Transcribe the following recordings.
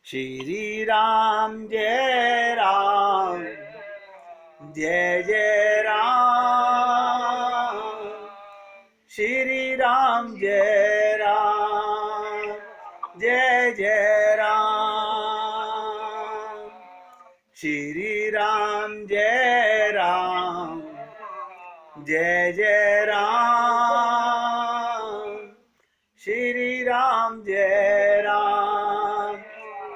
श्री राम जय राम, जय जय राम। श्री राम जय राम, जय जय राम। श्री राम जय राम, जय जय राम। श्री राम जय राम,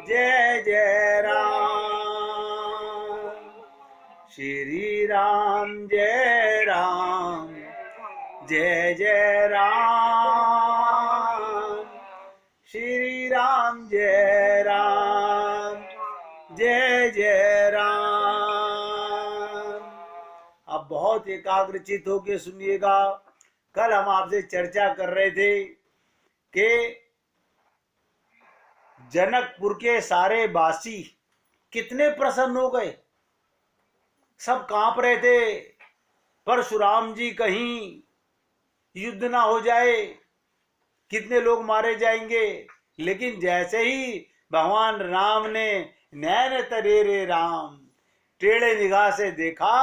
जय जय राम। श्री राम जय राम, जय जय राम। श्री राम जय राम, जय जय राम। अब बहुत एकाग्रचित होकर सुनिएगा। कल हम आपसे चर्चा कर रहे थे कि जनकपुर के सारे वासी कितने प्रसन्न हो गए। सब कांप रहे थे, परशुराम जी कहीं युद्ध ना हो जाए, कितने लोग मारे जाएंगे। लेकिन जैसे ही भगवान राम ने नैन तरेरे राम टेढ़े निगाह से देखा,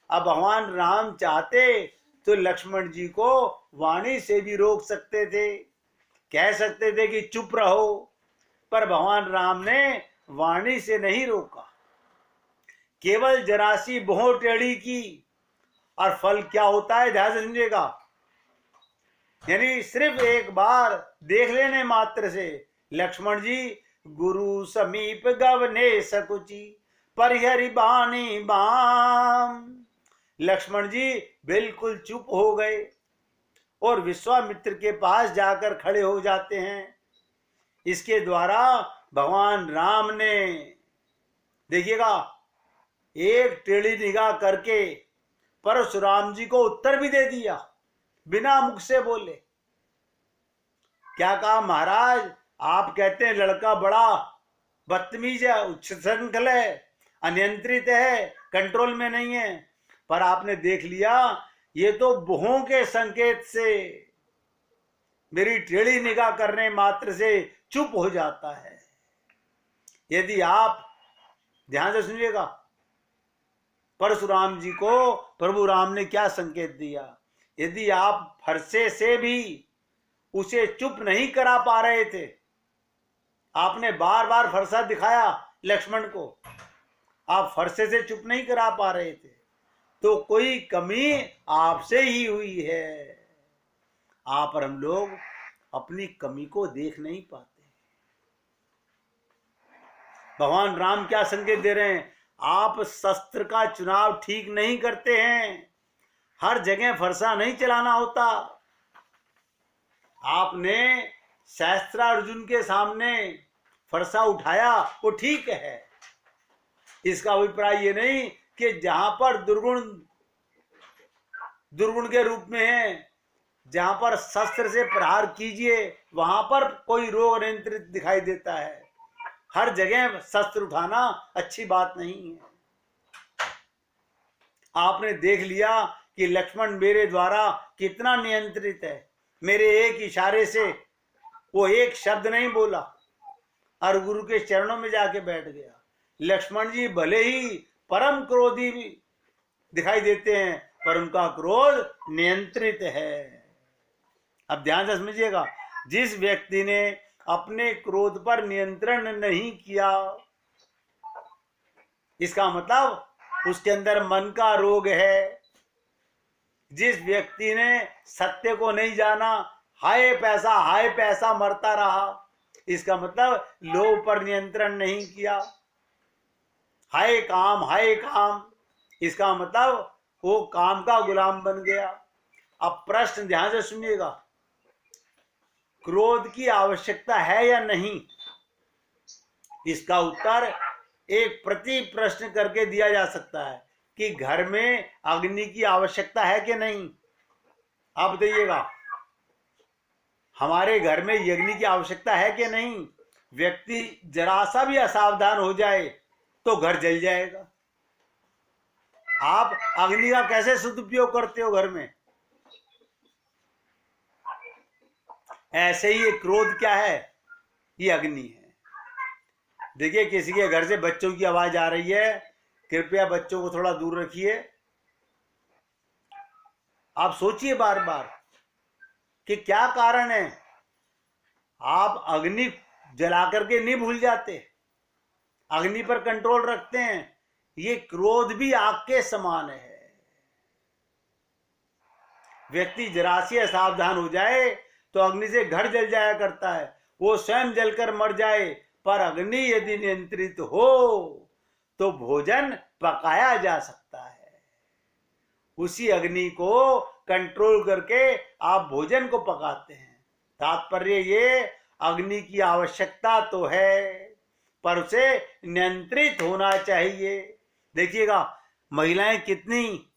अब भगवान राम चाहते तो लक्ष्मण जी को वाणी से भी रोक सकते थे, कह सकते थे कि चुप रहो, पर भगवान राम ने वाणी से नहीं रोका, केवल जरा सी भौं टेढ़ी की। और फल क्या होता है ध्यान से समझिएगा। यानी सिर्फ एक बार देख लेने मात्र से लक्ष्मण जी गुरु समीप गवने सकुची परिहरि बानी बाम। लक्ष्मण जी बिल्कुल चुप हो गए और विश्वामित्र के पास जाकर खड़े हो जाते हैं। इसके द्वारा भगवान राम ने, देखिएगा, एक टेढ़ी निगाह करके परशुराम जी को उत्तर भी दे दिया, बिना मुख से बोले। क्या कहा, महाराज आप कहते हैं लड़का बड़ा बदतमीज है, उच्छृंखल है, अनियंत्रित है, कंट्रोल में नहीं है, पर आपने देख लिया ये तो भौं के संकेत से, मेरी टेढ़ी निगाह करने मात्र से चुप हो जाता है। यदि आप ध्यान से सुनिएगा, परशुराम जी को प्रभु राम ने क्या संकेत दिया। यदि आप फरसे से भी उसे चुप नहीं करा पा रहे थे, आपने बार बार फरसा दिखाया लक्ष्मण को, आप फरसे से चुप नहीं करा पा रहे थे, तो कोई कमी आपसे ही हुई है। आप और हम लोग अपनी कमी को देख नहीं पाते। भगवान राम क्या संकेत दे रहे हैं, आप शस्त्र का चुनाव ठीक नहीं करते हैं, हर जगह फरसा नहीं चलाना होता। आपने सहस्त्रार्जुन के सामने फरसा उठाया, वो ठीक है। इसका अभिप्राय ये नहीं कि जहां पर दुर्गुण के रूप में है, जहां पर शस्त्र से प्रहार कीजिए वहां पर कोई रोग नियंत्रित दिखाई देता है। हर जगह शस्त्र उठाना अच्छी बात नहीं है। आपने देख लिया कि लक्ष्मण मेरे द्वारा कितना नियंत्रित है। मेरे एक इशारे से वो एक शब्द नहीं बोला और गुरु के चरणों में जाके बैठ गया। लक्ष्मण जी भले ही परम क्रोधी भी दिखाई देते हैं, पर उनका क्रोध नियंत्रित है। अब ध्यान से समझिएगा, जिस व्यक्ति ने अपने क्रोध पर नियंत्रण नहीं किया, इसका मतलब उसके अंदर मन का रोग है। जिस व्यक्ति ने सत्य को नहीं जाना, हाय पैसा मरता रहा, इसका मतलब लोभ पर नियंत्रण नहीं किया। हाय काम, इसका मतलब वो काम का गुलाम बन गया। अब प्रश्न ध्यान से सुनिएगा, क्रोध की आवश्यकता है या नहीं? इसका उत्तर एक प्रति प्रश्न करके दिया जा सकता है कि घर में अग्नि की आवश्यकता है कि नहीं। आप बताइएगा, हमारे घर में अग्नि की आवश्यकता है कि नहीं? व्यक्ति जरा सा भी असावधान हो जाए तो घर जल जाएगा। आप अग्नि का कैसे सदुपयोग करते हो घर में? ऐसे ही ये क्रोध क्या है? ये अग्नि है। देखिए किसी के घर से बच्चों की आवाज आ रही है, कृपया बच्चों को थोड़ा दूर रखिए। आप सोचिए बार बार कि क्या कारण है। आप अग्नि जला करके नहीं भूल जाते, अग्नि पर कंट्रोल रखते हैं। ये क्रोध भी आग के समान है। व्यक्ति जरा से असावधान हो जाए तो अग्नि से घर जल जाया करता है, वो स्वयं जलकर मर जाए। पर अग्नि यदि नियंत्रित हो तो भोजन पकाया जा सकता है। उसी अग्नि को कंट्रोल करके आप भोजन को पकाते हैं। तात्पर्य ये, अग्नि की आवश्यकता तो है पर उसे नियंत्रित होना चाहिए। देखिएगा महिलाएं कितनी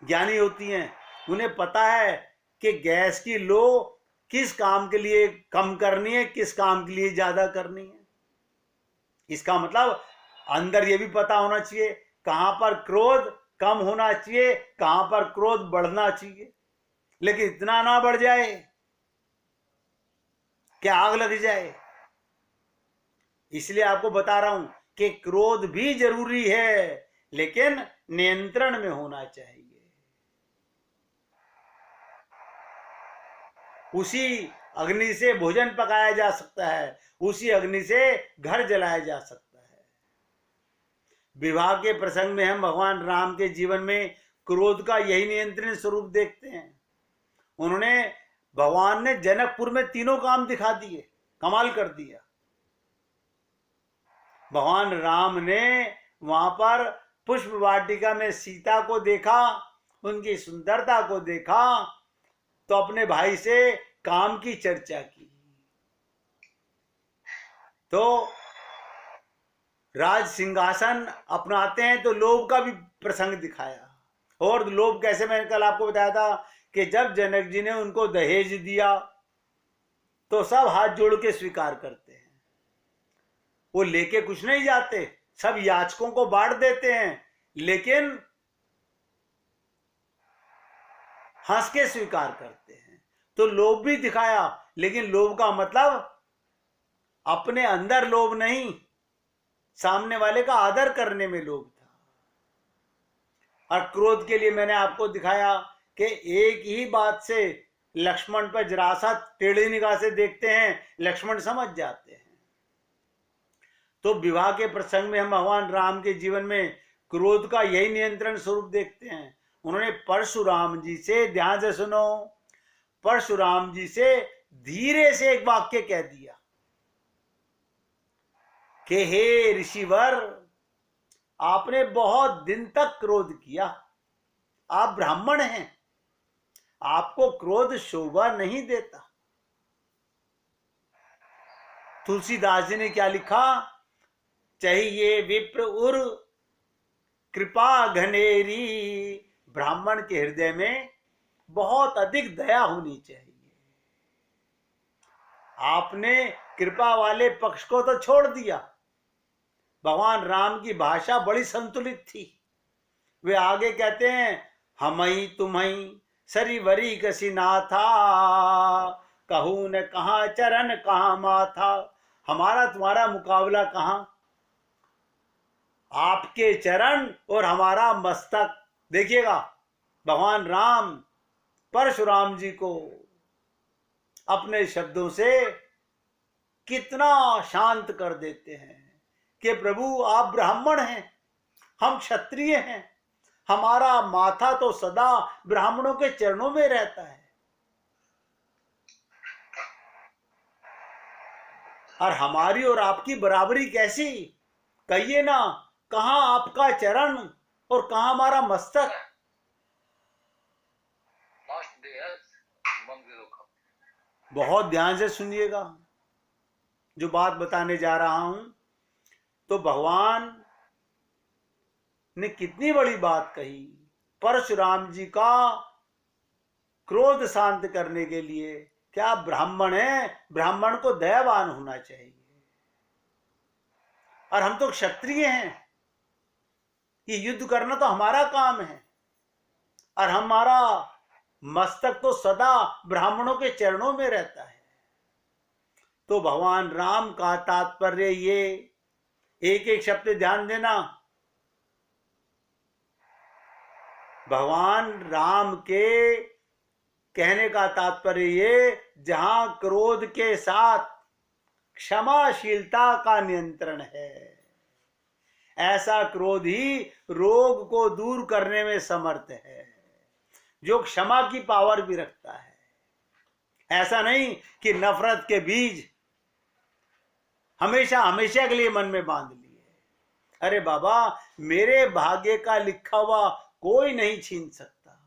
ज्ञानी होती हैं, उन्हें पता है कि गैस की लो किस काम के लिए कम करनी है, किस काम के लिए ज्यादा करनी है। इसका मतलब अंदर ये भी पता होना चाहिए कहां पर क्रोध कम होना चाहिए, कहां पर क्रोध बढ़ना चाहिए। लेकिन इतना ना बढ़ जाए कि आग लग जाए। इसलिए आपको बता रहा हूं कि क्रोध भी जरूरी है लेकिन नियंत्रण में होना चाहिए। उसी अग्नि से भोजन पकाया जा सकता है, उसी अग्नि से घर जलाया जा सकता है। विवाह के प्रसंग में हम भगवान राम के जीवन में क्रोध का यही नियंत्रण स्वरूप देखते हैं। उन्होंने, भगवान ने जनकपुर में तीनों काम दिखा दिए, कमाल कर दिया। भगवान राम ने वहां पर पुष्प वाटिका में सीता को देखा, उनकी सुंदरता को देखा, तो अपने भाई से काम की चर्चा की। तो राज सिंहासन अपनाते हैं तो लोभ का भी प्रसंग दिखाया। और लोभ कैसे, मैंने कल आपको बताया था कि जब जनक जी ने उनको दहेज दिया तो सब हाथ जोड़ के स्वीकार करते हैं। वो लेके कुछ नहीं जाते, सब याचकों को बांट देते हैं, लेकिन हंस के स्वीकार करते हैं। तो लोभ भी दिखाया, लेकिन लोभ का मतलब अपने अंदर लोभ नहीं, सामने वाले का आदर करने में लोभ था। और क्रोध के लिए मैंने आपको दिखाया कि एक ही बात से लक्ष्मण पर जरा सा टेढ़ी निगाह से देखते हैं, लक्ष्मण समझ जाते हैं। तो विवाह के प्रसंग में हम भगवान राम के जीवन में क्रोध का यही नियंत्रण स्वरूप देखते हैं। उन्होंने परशुराम जी से, ध्यान से सुनो, परशुराम जी से धीरे से एक वाक्य कह दिया कि हे ऋषिवर, आपने बहुत दिन तक क्रोध किया, आप ब्राह्मण हैं, आपको क्रोध शोभा नहीं देता। तुलसीदास जी ने क्या लिखा, चाहिए विप्र उर कृपा घनेरी, ब्राह्मण के हृदय में बहुत अधिक दया होनी चाहिए। आपने कृपा वाले पक्ष को तो छोड़ दिया। भगवान राम की भाषा बड़ी संतुलित थी। वे आगे कहते हैं, हमई तुम्हई सरीवरी कसी नाथा, कहूं न कहां चरण कहां माथा। हमारा तुम्हारा मुकाबला कहां, आपके चरण और हमारा मस्तक। देखिएगा भगवान राम परशुराम जी को अपने शब्दों से कितना शांत कर देते हैं कि प्रभु आप ब्राह्मण हैं, हम क्षत्रिय हैं, हमारा माथा तो सदा ब्राह्मणों के चरणों में रहता है। और हमारी और आपकी बराबरी कैसी, कहिए ना, कहां आपका चरण और कहां हमारा मस्तक। बहुत ध्यान से सुनिएगा जो बात बताने जा रहा हूं। तो भगवान ने कितनी बड़ी बात कही। परशुराम जी का क्रोध शांत करने के लिए, क्या ब्राह्मण है, ब्राह्मण को दयावान होना चाहिए। और हम तो क्षत्रिय हैं, ये युद्ध करना तो हमारा काम है, और हमारा मस्तक तो सदा ब्राह्मणों के चरणों में रहता है। तो भगवान राम का तात्पर्य ये, एक एक शब्द ध्यान देना, भगवान राम के कहने का तात्पर्य ये, जहां क्रोध के साथ क्षमाशीलता का नियंत्रण है, ऐसा क्रोध ही रोग को दूर करने में समर्थ है, जो क्षमा की पावर भी रखता है। ऐसा नहीं कि नफरत के बीज हमेशा हमेशा के लिए मन में बांध लिए। अरे बाबा, मेरे भाग्य का लिखा हुआ कोई नहीं छीन सकता।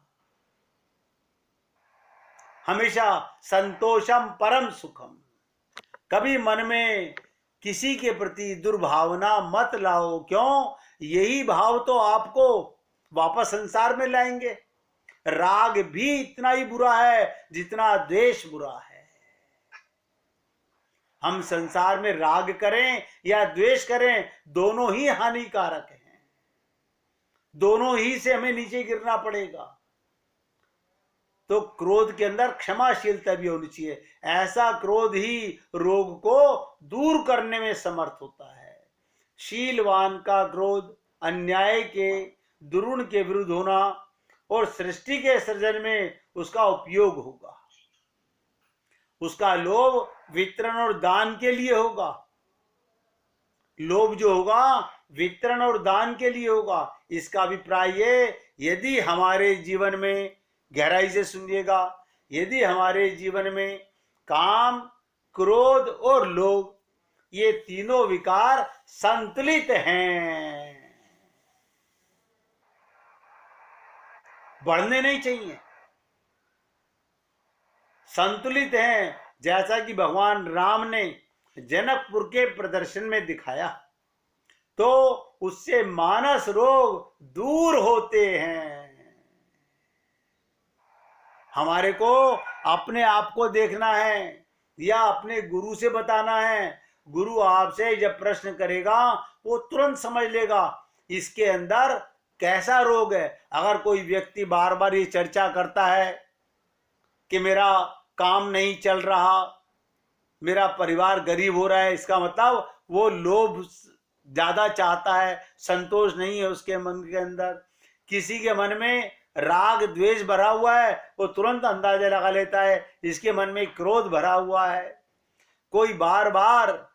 हमेशा संतोषम परम सुखम। कभी मन में किसी के प्रति दुर्भावना मत लाओ। क्यों? यही भाव तो आपको वापस संसार में लाएंगे। राग भी इतना ही बुरा है जितना द्वेष बुरा है। हम संसार में राग करें या द्वेष करें, दोनों ही हानिकारक हैं, दोनों ही से हमें नीचे गिरना पड़ेगा। तो क्रोध के अंदर क्षमाशीलता भी होनी चाहिए। ऐसा क्रोध ही रोग को दूर करने में समर्थ होता है। शीलवान का क्रोध अन्याय के, दुरुण के विरुद्ध होना और सृष्टि के सृजन में उसका उपयोग होगा। उसका लोभ वितरण और दान के लिए होगा। लोभ जो होगा वितरण और दान के लिए होगा। इसका अभिप्राय ये, यदि हमारे जीवन में, गहराई से सुनिएगा, यदि हमारे जीवन में काम, क्रोध और लोभ, ये तीनों विकार संतुलित हैं, बढ़ने नहीं चाहिए, संतुलित हैं, जैसा कि भगवान राम ने जनकपुर के प्रदर्शन में दिखाया, तो उससे मानस रोग दूर होते हैं। हमारे को अपने आप को देखना है या अपने गुरु से बताना है। गुरु आपसे जब प्रश्न करेगा वो तुरंत समझ लेगा इसके अंदर कैसा रोग है। अगर कोई व्यक्ति बार बार ये चर्चा करता है कि मेरा काम नहीं चल रहा, मेरा परिवार गरीब हो रहा है, इसका मतलब वो लोभ ज्यादा चाहता है, संतोष नहीं है उसके मन के अंदर। किसी के मन में राग द्वेष भरा हुआ है, वो तुरंत अंदाजा लगा लेता है इसके मन में क्रोध भरा हुआ है। कोई बार बार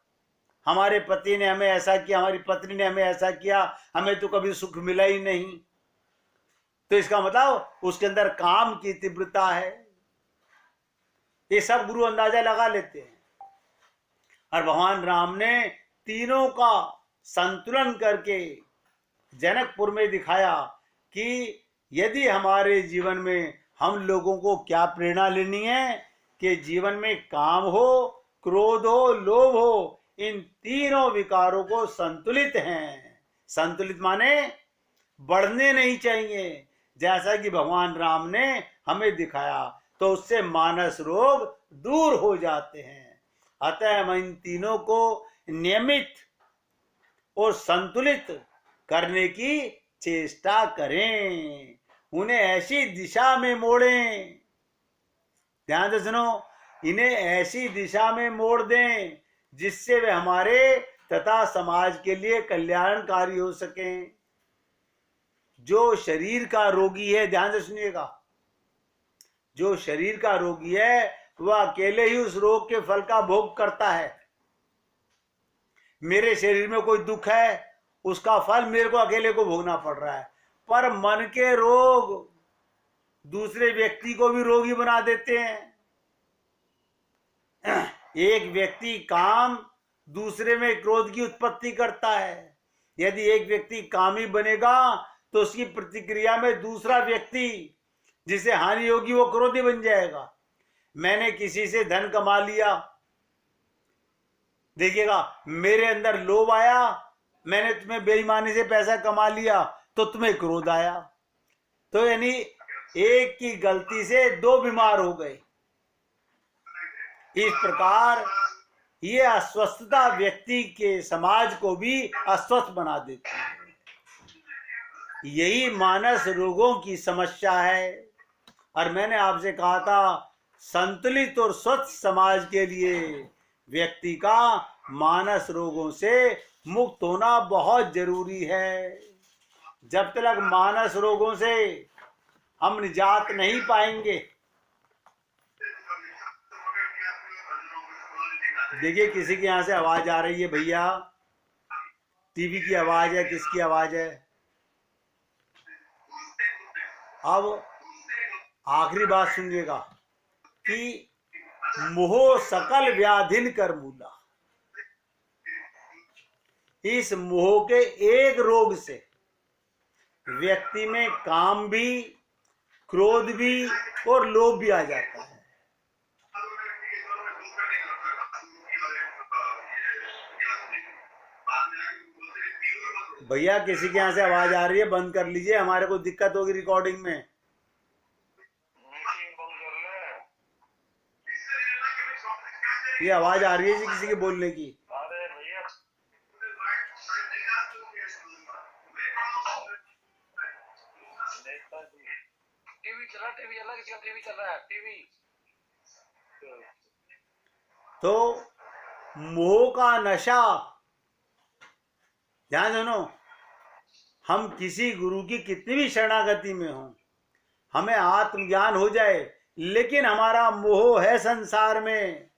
हमारे पति ने हमें ऐसा किया, हमारी पत्नी ने हमें ऐसा किया, हमें तो कभी सुख मिला ही नहीं, तो इसका मतलब उसके अंदर काम की तीव्रता है। ये सब गुरु अंदाजा लगा लेते हैं। और भगवान राम ने तीनों का संतुलन करके जनकपुर में दिखाया कि यदि हमारे जीवन में हम लोगों को क्या प्रेरणा लेनी है कि जीवन में काम हो, क्रोध हो, लोभ हो, इन तीनों विकारों को संतुलित हैं। संतुलित माने बढ़ने नहीं चाहिए, जैसा कि भगवान राम ने हमें दिखाया, तो उससे मानस रोग दूर हो जाते हैं। अतः हम इन तीनों को नियमित और संतुलित करने की चेष्टा करें, उन्हें ऐसी दिशा में मोड़ें। ध्यान से सुनो, इन्हें ऐसी दिशा में मोड़ दें जिससे वे हमारे तथा समाज के लिए कल्याणकारी हो सकें। जो शरीर का रोगी है, ध्यान से सुनिएगा, जो शरीर का रोगी है वह अकेले ही उस रोग के फल का भोग करता है। मेरे शरीर में कोई दुख है, उसका फल मेरे को अकेले को भोगना पड़ रहा है। पर मन के रोग दूसरे व्यक्ति को भी रोगी बना देते हैं। एक व्यक्ति काम, दूसरे में क्रोध की उत्पत्ति करता है। यदि एक व्यक्ति कामी बनेगा तो उसकी प्रतिक्रिया में दूसरा व्यक्ति जिसे हानि होगी वो क्रोधी बन जाएगा। मैंने किसी से धन कमा लिया, देखिएगा मेरे अंदर लोभ आया, मैंने तुम्हें बेईमानी से पैसा कमा लिया तो तुम्हें क्रोध आया। तो यानी एक की गलती से दो बीमार हो गए। इस प्रकार ये अस्वस्थता व्यक्ति के समाज को भी अस्वस्थ बना देती है। यही मानस रोगों की समस्या है। और मैंने आपसे कहा था, संतुलित और स्वच्छ समाज के लिए व्यक्ति का मानस रोगों से मुक्त होना बहुत जरूरी है। जब तक मानस रोगों से हम निजात नहीं पाएंगे, देखिए किसी के यहाँ से आवाज आ रही है भैया, टीवी की आवाज है, किसकी आवाज है? अब आखिरी बात सुनिएगा कि मोह सकल व्याधिन कर मूला। इस मोह के एक रोग से व्यक्ति में काम भी, क्रोध भी और लोभ भी आ जाता है। भैया किसी के यहाँ से आवाज आ रही है, बंद कर लीजिए, हमारे को दिक्कत होगी रिकॉर्डिंग में। ये आवाज आ रही है जी किसी के बोलने की। टीवी चल रहा है, टीवी। तो मोह का नशा, ध्यान सुनो, हम किसी गुरु की कितनी भी शरणागति में हो, हमें आत्मज्ञान हो जाए, लेकिन हमारा मोह है संसार में,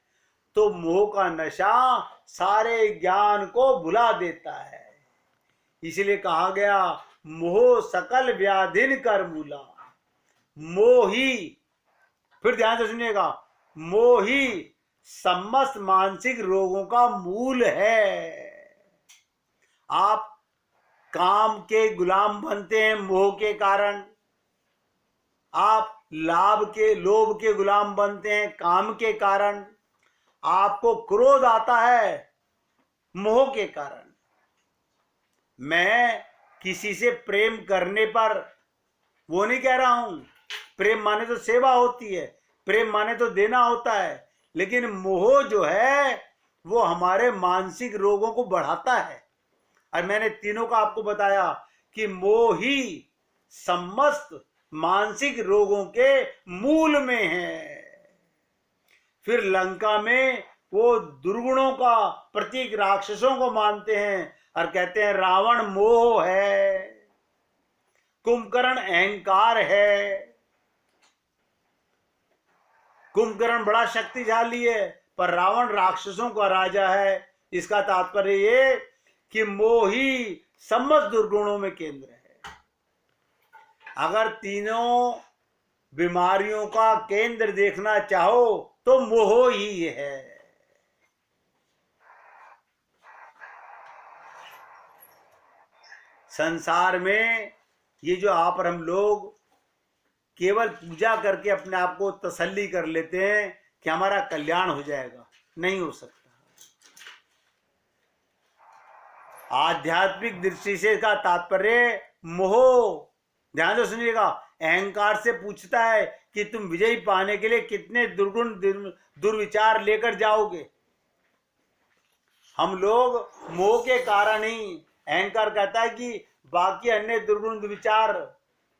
तो मोह का नशा सारे ज्ञान को भुला देता है। इसलिए कहा गया मोह सकल व्याधिन कर मूला। मोही, फिर ध्यान से सुनिएगा, मोही समस्त मानसिक रोगों का मूल है। आप काम के गुलाम बनते हैं मोह के कारण, आप लाभ के, लोभ के गुलाम बनते हैं काम के कारण, आपको क्रोध आता है मोह के कारण। मैं किसी से प्रेम करने पर वो नहीं कह रहा हूं, प्रेम माने तो सेवा होती है, प्रेम माने तो देना होता है, लेकिन मोह जो है वो हमारे मानसिक रोगों को बढ़ाता है। और मैंने तीनों का आपको बताया कि मोह ही समस्त मानसिक रोगों के मूल में है। फिर लंका में वो दुर्गुणों का प्रतीक राक्षसों को मानते हैं और कहते हैं रावण मोह है, कुंभकर्ण अहंकार है। कुंभकर्ण बड़ा शक्तिशाली है पर रावण राक्षसों का राजा है। इसका तात्पर्य ये कि मोह ही समस्त दुर्गुणों में केंद्र है। अगर तीनों बीमारियों का केंद्र देखना चाहो तो मोह ही है। संसार में ये जो आप और हम लोग केवल पूजा करके अपने आप को तसल्ली कर लेते हैं कि हमारा कल्याण हो जाएगा, नहीं हो सकता। आध्यात्मिक दृष्टि से इसका तात्पर्य मोह, ध्यान से सुनिएगा, अहंकार से पूछता है कि तुम विजयी पाने के लिए कितने दुर्गुण दुर्विचार लेकर जाओगे। हम लोग मोह के कारण ही, अहंकार कहता है कि बाकी अन्य दुर्गुण दुर्विचार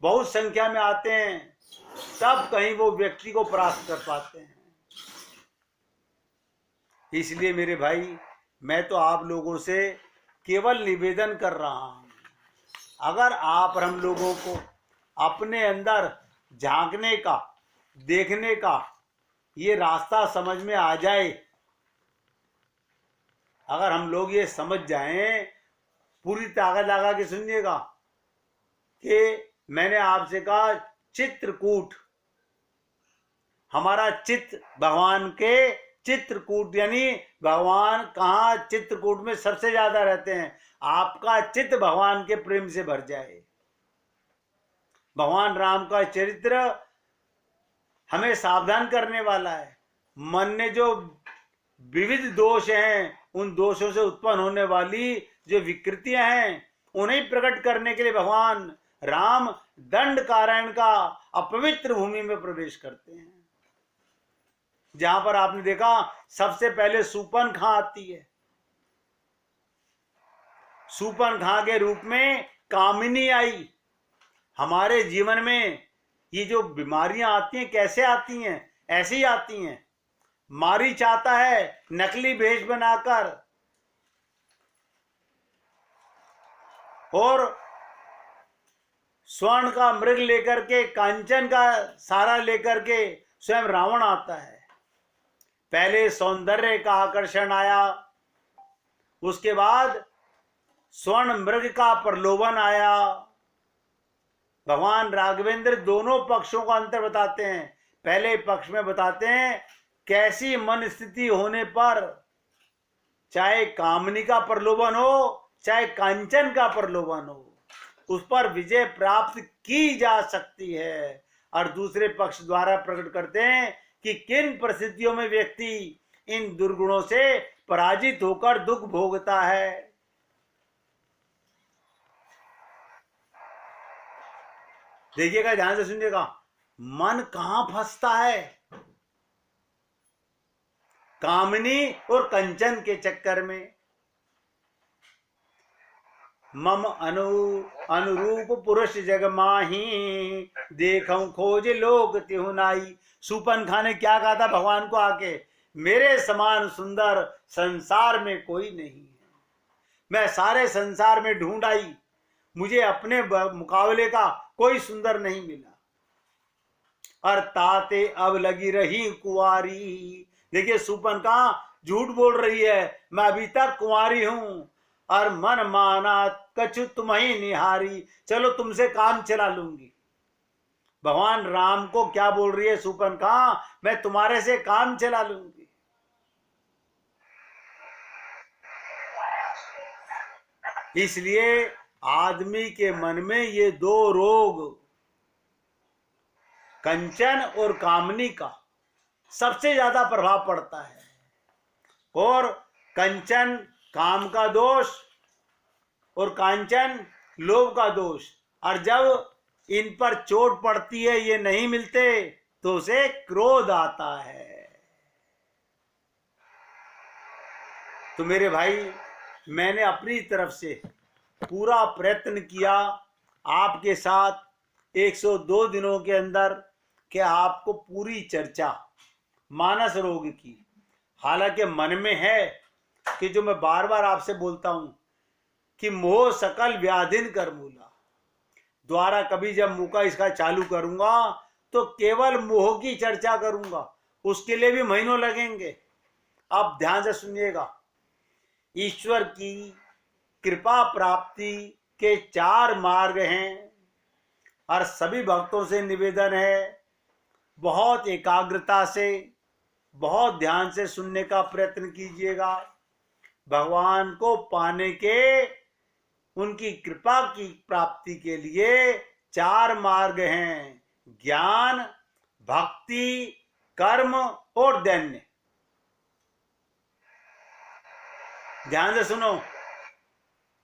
बहुत संख्या में आते हैं, तब कहीं वो व्यक्ति को परास्त कर पाते हैं। इसलिए मेरे भाई, मैं तो आप लोगों से केवल निवेदन कर रहा हूं, अगर आप और हम लोगों को अपने अंदर झांकने का, देखने का ये रास्ता समझ में आ जाए, अगर हम लोग ये समझ जाएं, पूरी ताकत लगा के सुनिएगा कि मैंने आपसे कहा चित्रकूट, हमारा चित्त भगवान के चित्रकूट, यानी भगवान कहाँ चित्रकूट में सबसे ज्यादा रहते हैं। आपका चित्त भगवान के प्रेम से भर जाए। भगवान राम का चरित्र हमें सावधान करने वाला है। मन में जो विविध दोष हैं, उन दोषों से उत्पन्न होने वाली जो विकृतियां हैं, उन्हें प्रकट करने के लिए भगवान राम दंड कारण्य का अपवित्र भूमि में प्रवेश करते हैं, जहां पर आपने देखा सबसे पहले सूपनखा आती है। सूपनखा के रूप में कामिनी आई। हमारे जीवन में ये जो बीमारियां आती हैं, कैसे आती हैं? ऐसे ही आती हैं। मारीच आता है नकली भेष बनाकर और स्वर्ण का मृग लेकर के, कांचन का सारा लेकर के स्वयं रावण आता है। पहले सौंदर्य का आकर्षण आया, उसके बाद स्वर्ण मृग का प्रलोभन आया। भगवान राघवेंद्र दोनों पक्षों का अंतर बताते हैं। पहले पक्ष में बताते हैं कैसी मन स्थिति होने पर चाहे कामनी का प्रलोभन हो चाहे कांचन का प्रलोभन हो, उस पर विजय प्राप्त की जा सकती है। और दूसरे पक्ष द्वारा प्रकट करते हैं कि किन परिस्थितियों में व्यक्ति इन दुर्गुणों से पराजित होकर दुख भोगता है। देखिएगा, ध्यान से सुनिएगा, मन कहां फंसता है? कामनी और कंचन के चक्कर में। मम अनुरूप पुरुष जग माही, देखऊं खोज लोक तिहु नाई। शूर्पणखा ने क्या कहा था भगवान को आके? मेरे समान सुंदर संसार में कोई नहीं है। मैं सारे संसार में ढूंढ आई, मुझे अपने मुकाबले का कोई सुंदर नहीं मिला। और ताते अब लगी रही कुंवारी। देखिए, शूर्पणखा झूठ बोल रही है, मैं अभी तक कुंवारी हूं। और मन माना कछु तुम्हें निहारी, चलो तुमसे काम चला लूंगी। भगवान राम को क्या बोल रही है शूर्पणखा? मैं तुम्हारे से काम चला लूंगी। इसलिए आदमी के मन में ये दो रोग, कंचन और कामनी का सबसे ज्यादा प्रभाव पड़ता है। और कंचन काम का दोष और कांचन लोभ का दोष। और जब इन पर चोट पड़ती है, ये नहीं मिलते, तो उसे क्रोध आता है। तो मेरे भाई, मैंने अपनी तरफ से पूरा प्रयत्न किया आपके साथ 102 दिनों के अंदर कि आपको पूरी चर्चा मानस रोग की। हालांकि मन में है कि जो मैं बार बार आपसे बोलता हूं कि मोह सकल व्याधिन कर मूला, द्वारा कभी जब मुका इसका चालू करूंगा तो केवल मोह की चर्चा करूंगा, उसके लिए भी महीनों लगेंगे। आप ध्यान से सुनिएगा। ईश्वर की कृपा प्राप्ति के 4 मार्ग हैं और सभी भक्तों से निवेदन है, बहुत एकाग्रता से, बहुत ध्यान से सुनने का प्रयत्न कीजिएगा। भगवान को पाने के, उनकी कृपा की प्राप्ति के लिए 4 मार्ग हैं: ज्ञान, भक्ति, कर्म और दैन्य। ध्यान से सुनो,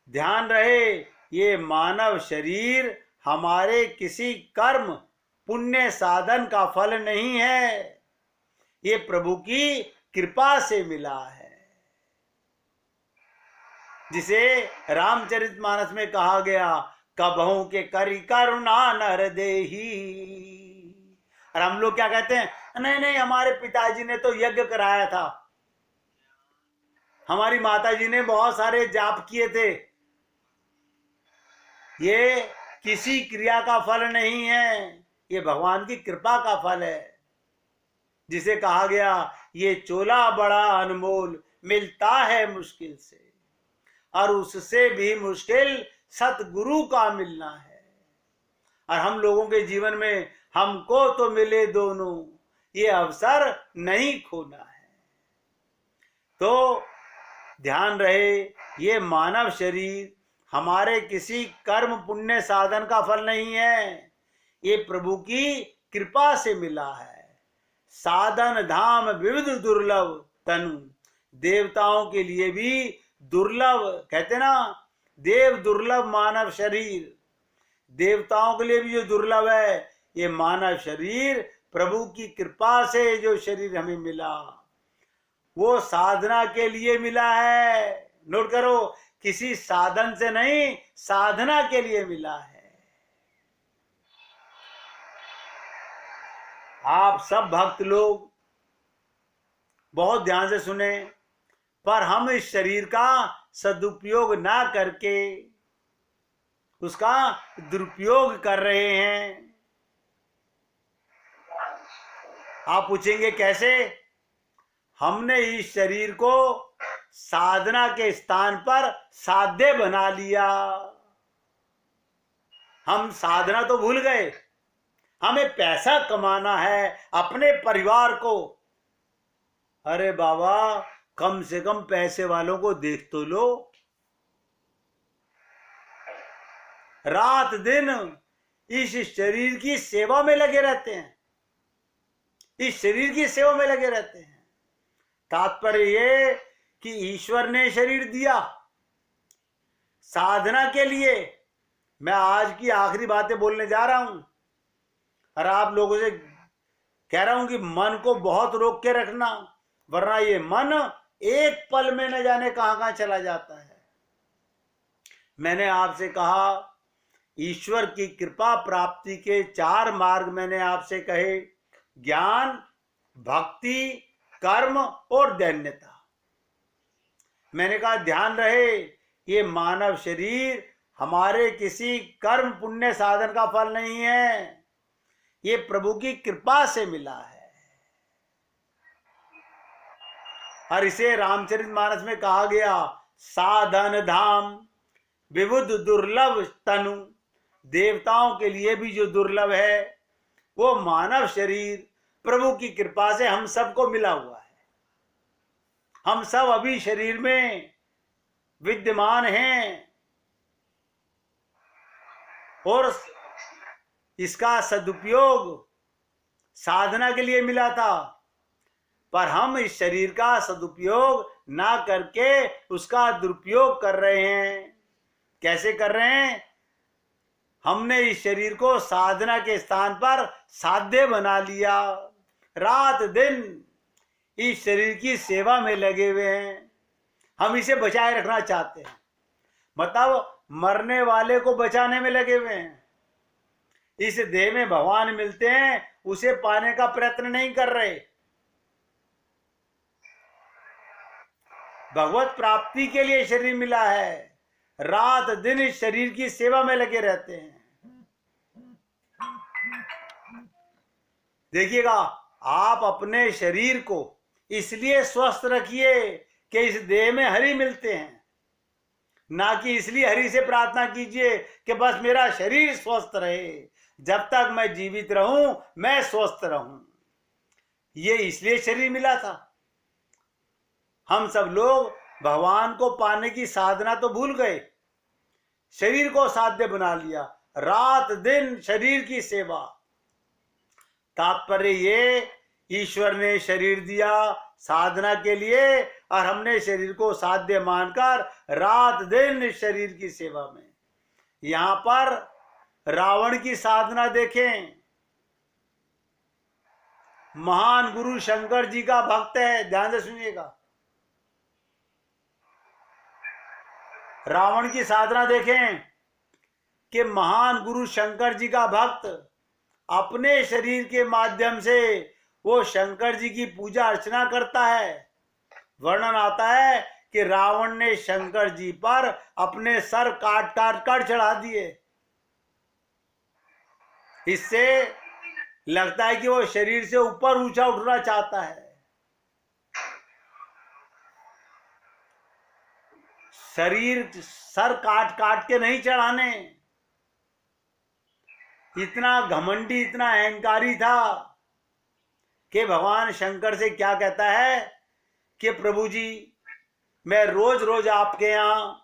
ध्यान रहे, ये मानव शरीर हमारे किसी कर्म पुण्य साधन का फल नहीं है, ये प्रभु की कृपा से मिला है। जिसे रामचरितमानस में कहा गया, कबहू के करी करुणा नर देही। और हम लोग क्या कहते हैं? नहीं नहीं, हमारे पिताजी ने तो यज्ञ कराया था, हमारी माताजी ने बहुत सारे जाप किए थे। ये किसी क्रिया का फल नहीं है, ये भगवान की कृपा का फल है। जिसे कहा गया, ये चोला बड़ा अनमोल, मिलता है मुश्किल से, और उससे भी मुश्किल सतगुरु का मिलना है। और हम लोगों के जीवन में हमको तो मिले दोनों, ये अवसर नहीं खोना है। तो ध्यान रहे, ये मानव शरीर हमारे किसी कर्म पुण्य साधन का फल नहीं है, ये प्रभु की कृपा से मिला है। साधन धाम विविध दुर्लभ तनु, देवताओं के लिए भी दुर्लभ, कहते ना, देव दुर्लभ मानव शरीर, देवताओं के लिए भी जो दुर्लभ है, ये मानव शरीर प्रभु की कृपा से जो शरीर हमें मिला, वो साधना के लिए मिला है। नोट करो, किसी साधन से नहीं, साधना के लिए मिला है। आप सब भक्त लोग बहुत ध्यान से सुने, पर हम इस शरीर का सदुपयोग ना करके उसका दुरुपयोग कर रहे हैं। आप पूछेंगे कैसे? हमने इस शरीर को साधना के स्थान पर साध्य बना लिया। हम साधना तो भूल गए, हमें पैसा कमाना है अपने परिवार को। अरे बाबा, कम से कम पैसे वालों को देख तो लो। रात दिन इस शरीर की सेवा में लगे रहते हैं, इस शरीर की सेवा में लगे रहते हैं। तात्पर्य ये कि ईश्वर ने शरीर दिया साधना के लिए। मैं आज की आखिरी बातें बोलने जा रहा हूं और आप लोगों से कह रहा हूं कि मन को बहुत रोक के रखना, वरना ये मन एक पल में न जाने कहां कहां चला जाता है। मैंने आपसे कहा ईश्वर की कृपा प्राप्ति के 4 मार्ग मैंने आपसे कहे, ज्ञान, भक्ति, कर्म और दैन्यता। मैंने कहा ध्यान रहे, ये मानव शरीर हमारे किसी कर्म पुण्य साधन का फल नहीं है, ये प्रभु की कृपा से मिला है। और इसे रामचरितमानस में कहा गया, साधन धाम विबुध दुर्लभ तनु। देवताओं के लिए भी जो दुर्लभ है वो मानव शरीर प्रभु की कृपा से हम सबको मिला हुआ है। हम सब अभी शरीर में विद्यमान हैं और इसका सदुपयोग साधना के लिए मिला था, पर हम इस शरीर का सदुपयोग ना करके उसका दुरुपयोग कर रहे हैं। कैसे कर रहे हैं? हमने इस शरीर को साधना के स्थान पर साध्य बना लिया। रात दिन इस शरीर की सेवा में लगे हुए हैं। हम इसे बचाए रखना चाहते हैं, मतलब मरने वाले को बचाने में लगे हुए हैं। इस देह में भगवान मिलते हैं, उसे पाने का प्रयत्न नहीं कर रहे। भगवत प्राप्ति के लिए शरीर मिला है, रात दिन इस शरीर की सेवा में लगे रहते हैं। देखिएगा, आप अपने शरीर को इसलिए स्वस्थ रखिए कि इस देह में हरि मिलते हैं, ना कि इसलिए हरि से प्रार्थना कीजिए कि बस मेरा शरीर स्वस्थ रहे, जब तक मैं जीवित रहूं मैं स्वस्थ रहूं। ये इसलिए शरीर मिला था। हम सब लोग भगवान को पाने की साधना तो भूल गए, शरीर को साध्य बना लिया, रात दिन शरीर की सेवा। तात्पर्य ये, ईश्वर ने शरीर दिया साधना के लिए और हमने शरीर को साध्य मानकर रात दिन शरीर की सेवा में। यहां पर रावण की साधना देखें। महान गुरु शंकर जी का भक्त है, ध्यान से सुनिएगा। रावण की साधना देखें कि महान गुरु शंकर जी का भक्त अपने शरीर के माध्यम से वो शंकर जी की पूजा अर्चना करता है। वर्णन आता है कि रावण ने शंकर जी पर अपने सर काट काट कर चढ़ा दिए। इससे लगता है कि वो शरीर से ऊपर ऊंचा उठना चाहता है। शरीर सर काट काट के नहीं चढ़ाने। इतना घमंडी, इतना अहंकारी था कि भगवान शंकर से क्या कहता है कि प्रभु जी, मैं रोज रोज आपके यहां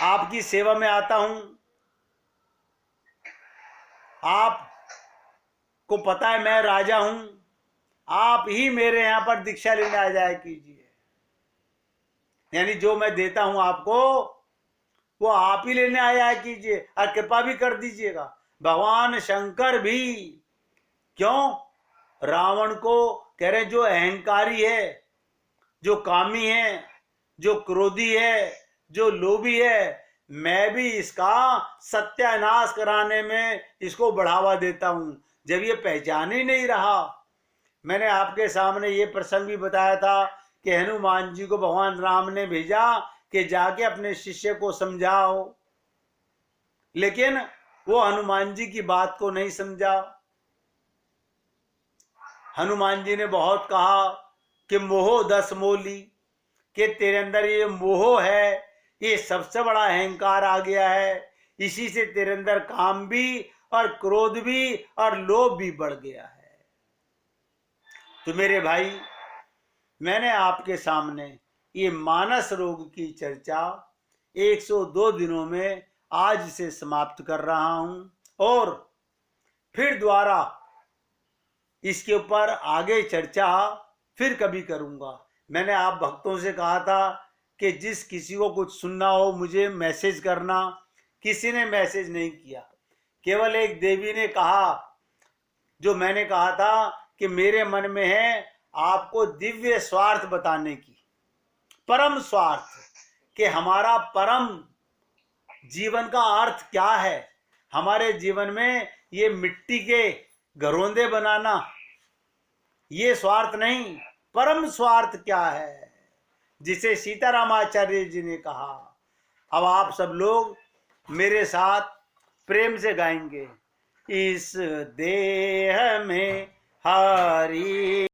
आपकी सेवा में आता हूं, आपको पता है मैं राजा हूं, आप ही मेरे यहां पर दीक्षा लेने आ जाया कीजिए। यानी जो मैं देता हूं आपको वो आप ही लेने आया कीजिए और कृपा भी कर दीजिएगा। भगवान शंकर भी क्यों रावण को कह रहे, जो अहंकारी है, जो कामी है, जो क्रोधी है, जो लोभी है, मैं भी इसका सत्यानाश कराने में इसको बढ़ावा देता हूं। जब ये पहचान ही नहीं रहा मैंने आपके सामने ये प्रसंग भी बताया था कि हनुमान जी को भगवान राम ने भेजा कि जाके अपने शिष्य को समझाओ, लेकिन वो हनुमान जी की बात को नहीं समझा। हनुमान जी ने बहुत कहा कि मोह दस मोली, कि तेरे अंदर ये मोह है, ये सबसे बड़ा अहंकार आ गया है, इसी से तेरे अंदर काम भी और क्रोध भी और लोभ भी बढ़ गया है। तो मेरे भाई, मैंने आपके सामने ये मानस रोग की चर्चा 102 दिनों में आज से समाप्त कर रहा हूं, और फिर दोबारा इसके ऊपर आगे चर्चा फिर कभी करूंगा। मैंने आप भक्तों से कहा था कि जिस किसी को कुछ सुनना हो मुझे मैसेज करना, किसी ने मैसेज नहीं किया। केवल एक देवी ने कहा, जो मैंने कहा था कि मेरे मन में है आपको दिव्य स्वार्थ बताने की, परम स्वार्थ, कि हमारा परम जीवन का अर्थ क्या है। हमारे जीवन में ये मिट्टी के घरौंदे बनाना ये स्वार्थ नहीं, परम स्वार्थ क्या है, जिसे सीतारामाचार्य जी ने कहा। अब आप सब लोग मेरे साथ प्रेम से गाएंगे, इस देह में हरि